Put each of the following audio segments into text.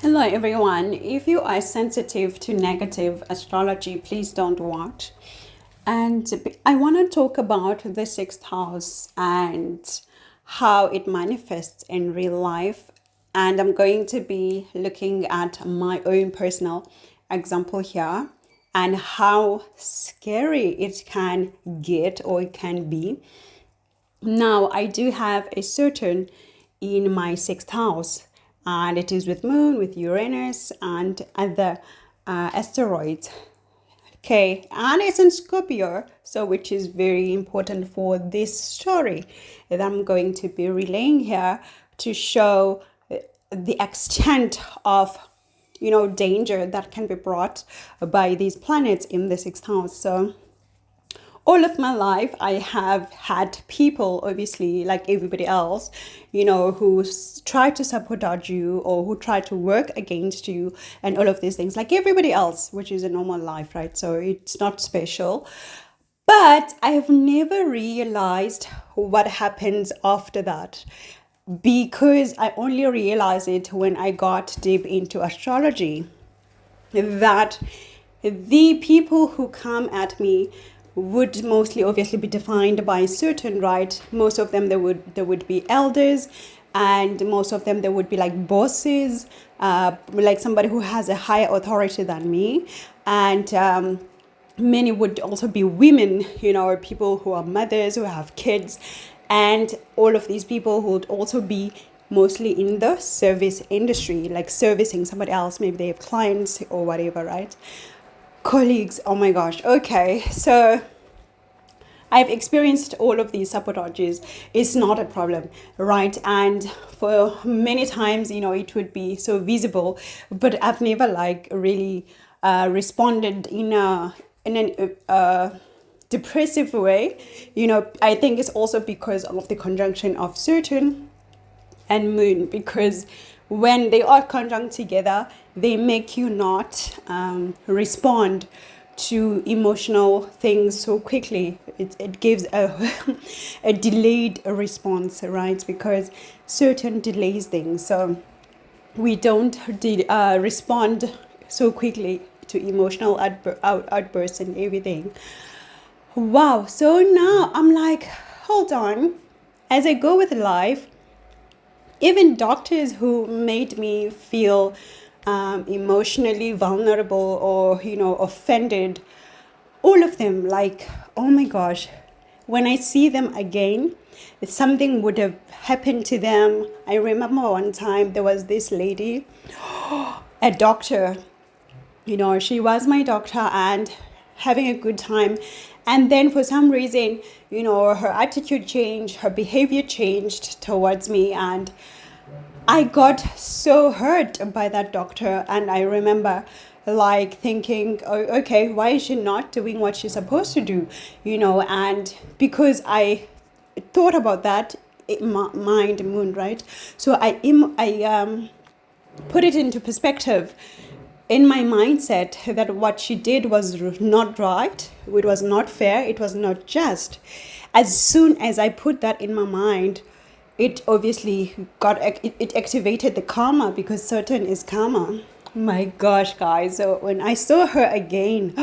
Hello everyone. If you are sensitive to negative astrology, please don't watch. And I want to talk about the sixth house and how it manifests in real life. And I'm going to be looking at my own personal example here and how scary it can get or it can be. Now, I do have a Saturn in my sixth house, and it is with Moon, with Uranus, and other asteroids. Okay, and it's in Scorpio, so which is very important for this story that I'm going to be relaying here to show the extent of danger that can be brought by these planets in the sixth house. So all of my life I have had people, obviously like everybody else, who try to sabotage you or who try to work against you and all of these things, like everybody else, which is a normal life, right? So it's not special. But I have never realized what happens after that, because I only realized it when I got deep into astrology, that the people who come at me would mostly obviously be defined by certain, right? Most of them there would be elders, and most of them there would be like bosses, like somebody who has a higher authority than me, and many would also be women, or people who are mothers who have kids, and all of these people would also be mostly in the service industry, like servicing somebody else. Maybe they have clients or whatever, right? Colleagues. Oh my gosh. Okay, so I've experienced all of these sabotages. It's not a problem, right? And for many times, it would be so visible, but I've never like really responded in an depressive way. I think it's also because of the conjunction of Saturn and Moon, because when they are conjunct together, they make you not respond to emotional things so quickly. It gives a delayed response, right? Because certain delays things, so we don't respond so quickly to emotional outbursts and everything. Wow. So now I'm like, hold on. As I go with life, even doctors who made me feel emotionally vulnerable or offended, all of them, like, oh my gosh, when I see them again, if something would have happened to them. I remember one time there was this lady, a doctor, she was my doctor and having a good time, and then for some reason, her attitude changed, her behavior changed towards me, and I got so hurt by that doctor. And I remember like thinking, oh, okay, why is she not doing what she's supposed to do? And because I thought about that, mind Moon, right? So I put it into perspective in my mindset that what she did was not right, it was not fair, it was not just. As soon as I put that in my mind, it obviously it activated the karma, because Saturn is karma. My gosh, guys. So when I saw her again,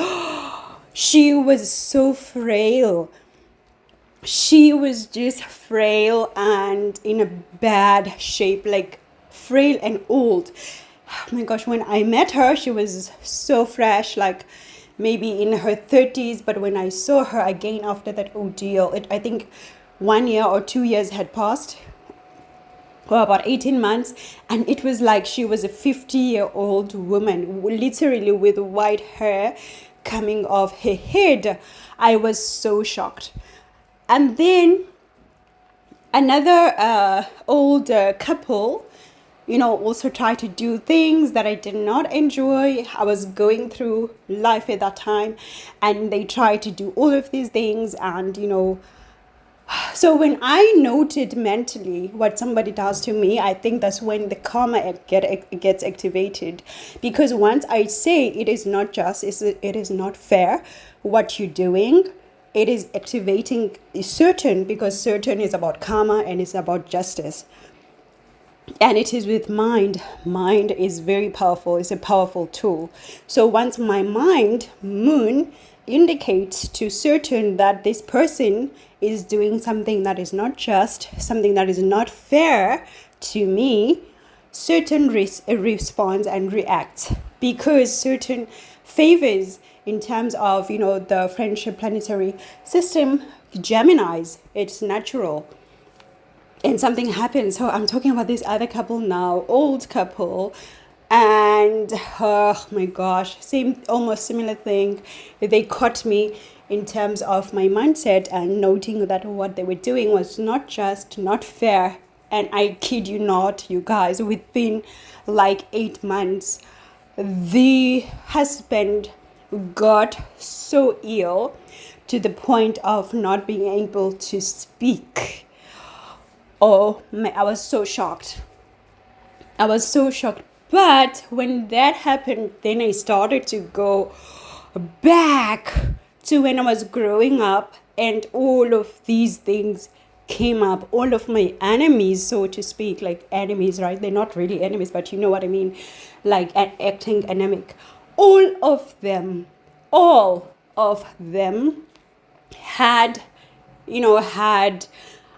she was so frail. She was just frail and in a bad shape, like frail and old. Oh my gosh, when I met her, she was so fresh, like maybe in her 30s. But when I saw her again after that ordeal, I think 1 year or 2 years had passed, or about 18 months, and it was like she was a 50-year-old woman, literally with white hair coming off her head. I was so shocked. And then another old couple, also tried to do things that I did not enjoy. I was going through life at that time, and they tried to do all of these things. And so when I noted mentally what somebody does to me, I think that's when the karma gets activated. Because once I say it is not just, it is not fair what you're doing, it is activating Saturn, because Saturn is about karma and it's about justice. And it is with mind is very powerful. It's a powerful tool. So once my mind moon indicates to certain that this person is doing something that is not just, something that is not fair to me, certain responds and reacts, because certain favors in terms of, the friendship planetary system, Geminis, it's natural, and something happens. So I'm talking about this other couple now, old couple, and oh my gosh, same, almost similar thing. They caught me in terms of my mindset and noting that what they were doing was not just, not fair. And I kid you not, you guys, within like 8 months, the husband got so ill to the point of not being able to speak. Oh man, I was so shocked. I was so shocked. But when that happened, then I started to go back to when I was growing up, and all of these things came up. All of my enemies, so to speak, like enemies, right? They're not really enemies, but you know what I mean, like acting anemic. All of them had, had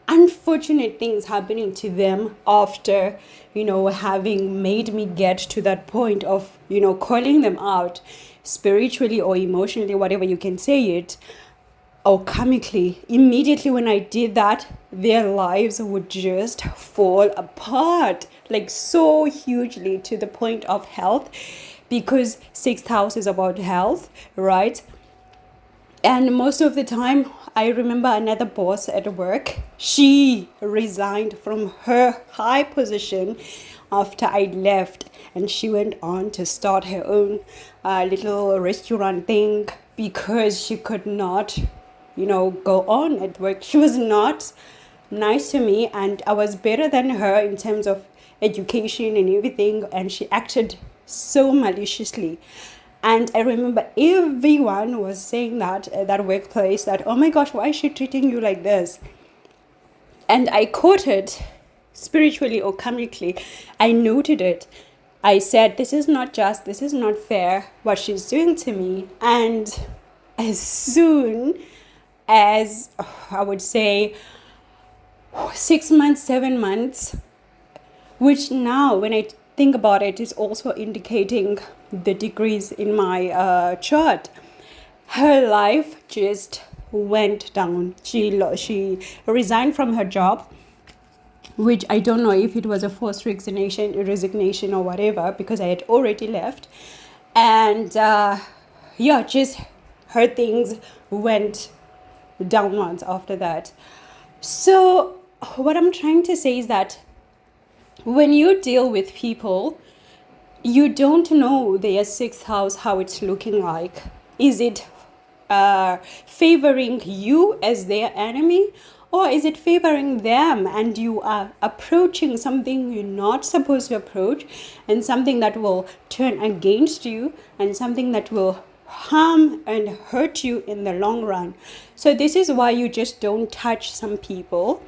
unfortunate things happening to them after, having made me get to that point of, calling them out spiritually or emotionally, whatever you can say it, or karmically. Immediately when I did that, their lives would just fall apart, like so hugely, to the point of health, because sixth house is about health, right? And most of the time, I remember another boss at work, she resigned from her high position after I left, and she went on to start her own little restaurant thing, because she could not, go on at work. She was not nice to me, and I was better than her in terms of education and everything, and she acted so maliciously. And I remember everyone was saying that at that workplace, that, oh my gosh, why is she treating you like this? And I caught it spiritually or karmically. I noted it. I said, this is not just, this is not fair, what she's doing to me. And as soon as, I would say, 6 months, 7 months, which now, when I think about it, is also indicating the degrees in my chart. Her life just went down. She resigned from her job, which I don't know if it was a forced resignation or whatever, because I had already left. And just her things went downwards after that. So what I'm trying to say is that when you deal with people, you don't know their sixth house, how it's looking like. Is it favoring you as their enemy, or is it favoring them and you are approaching something you're not supposed to approach, and something that will turn against you, and something that will harm and hurt you in the long run? So this is why you just don't touch some people.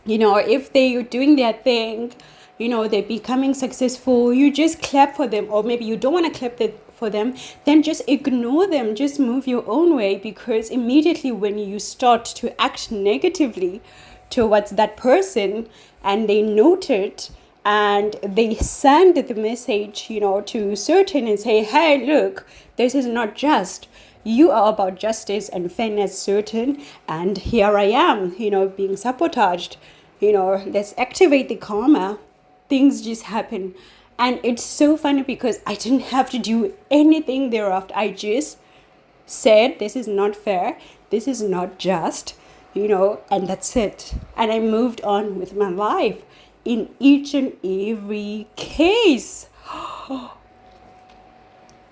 If they're doing their thing, they're becoming successful, you just clap for them. Or maybe you don't want to clap for them, then just ignore them, just move your own way. Because immediately when you start to act negatively towards that person, and they note it, and they send the message, to certain, and say, hey, look, this is not just. You are about justice and fairness, certain, and here I am, being sabotaged. Let's activate the karma. Things just happen. And it's so funny, because I didn't have to do anything thereafter. I just said, this is not fair, this is not just, and that's it. And I moved on with my life in each and every case.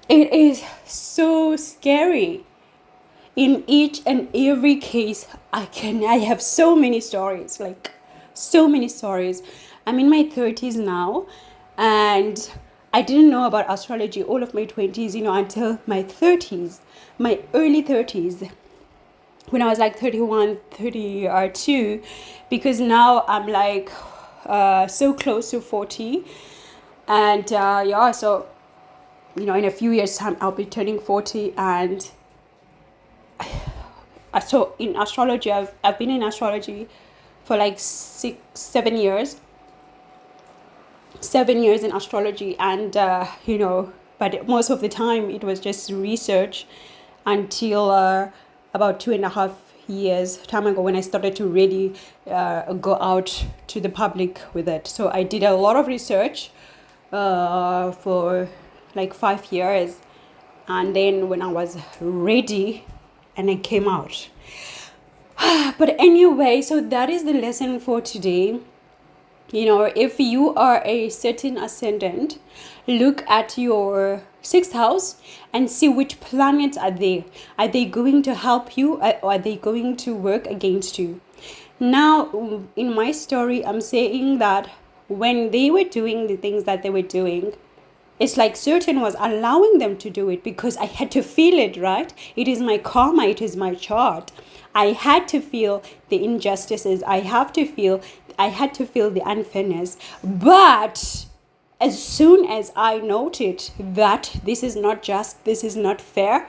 It is so scary. In each and every case, I have so many stories, like so many stories. I'm in my 30s now, and I didn't know about astrology all of my 20s, until my 30s, my early 30s, when I was like 31, 32, because now I'm like, so close to 40. And yeah, so in a few years time I'll be turning 40. And so in astrology, I've been in astrology for like 7 years. 7 years in astrology. And but most of the time it was just research until about 2.5 years time ago, when I started to really go out to the public with it. So I did a lot of research for like 5 years, and then when I was ready, and I came out. But anyway, so that is the lesson for today. If you are a certain ascendant, look at your sixth house and see which planets are there. Are they going to help you, or are they going to work against you? Now, in my story, I'm saying that when they were doing the things that they were doing, it's like certain was allowing them to do it, because I had to feel it, right? It is my karma, it is my chart. I had to feel the injustices. I had to feel the unfairness. But as soon as I noted that this is not just, this is not fair,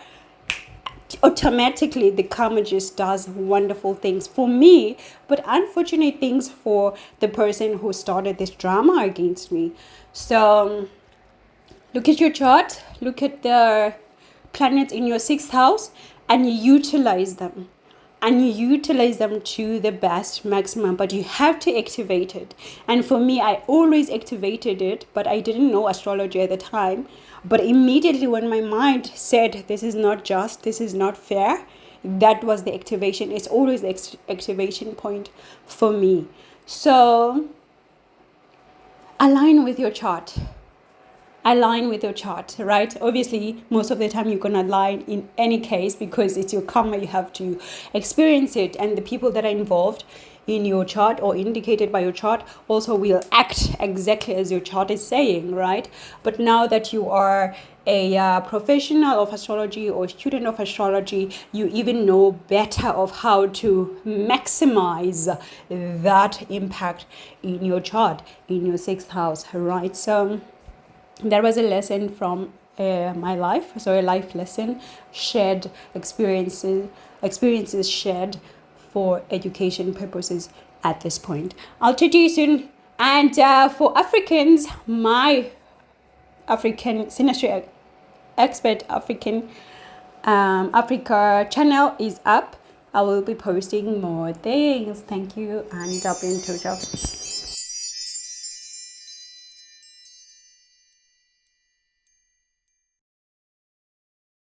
automatically the karma just does wonderful things for me, but unfortunate things for the person who started this drama against me. So look at your chart, look at the planets in your sixth house, and utilize them. And you utilize them to the best maximum, but you have to activate it. And for me, I always activated it, but I didn't know astrology at the time. But immediately when my mind said, this is not just, this is not fair, that was the activation. It's always the activation point for me. So align with your chart. Align with your chart, right? Obviously, most of the time you're gonna align in any case, because it's your karma, you have to experience it. And the people that are involved in your chart or indicated by your chart also will act exactly as your chart is saying, right? But now that you are a professional of astrology or student of astrology, you even know better of how to maximize that impact in your chart, in your sixth house, right? So that was a lesson from my life. So a life lesson, shared experiences shared for education purposes at this point. I'll talk to you soon. And for Africans, my African Sinastry Expert Africa channel is up. I will be posting more things. Thank you, and I'll be in touch.